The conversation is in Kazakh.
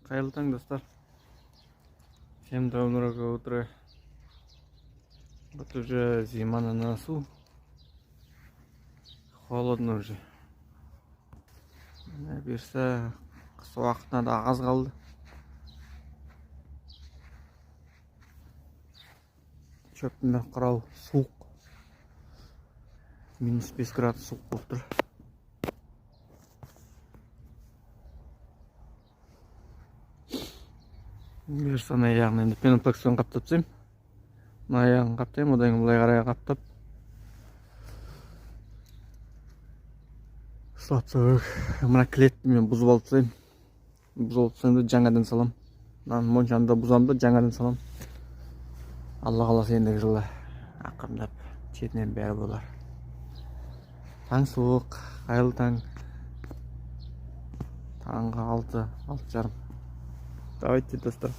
Қайырлы таң, достар. Всем доброго утра. Вот уже зима на носу. Холодно уже. Берсе қыс уақытына да аз қалды. Шөптің бәрі қырау, суық. -5 градус суық болып тұр. Берсе аяғын енді пеноплекспен қаптап тастаймын. Мына аяғын қаптаймын, одан кейін былай қарай қаптап. Мына кілетті мен бұзып алып тастаймын. Бұзып алып тастаймын да жаңадан салам. Мына моншаны да бұзамын да жаңадан салам. Алла қаласа ендігі жылы ақырындап шетінен бәрі болар. Таң суық, қайырлы таң. Таңғы 6:30. Давайте, достар.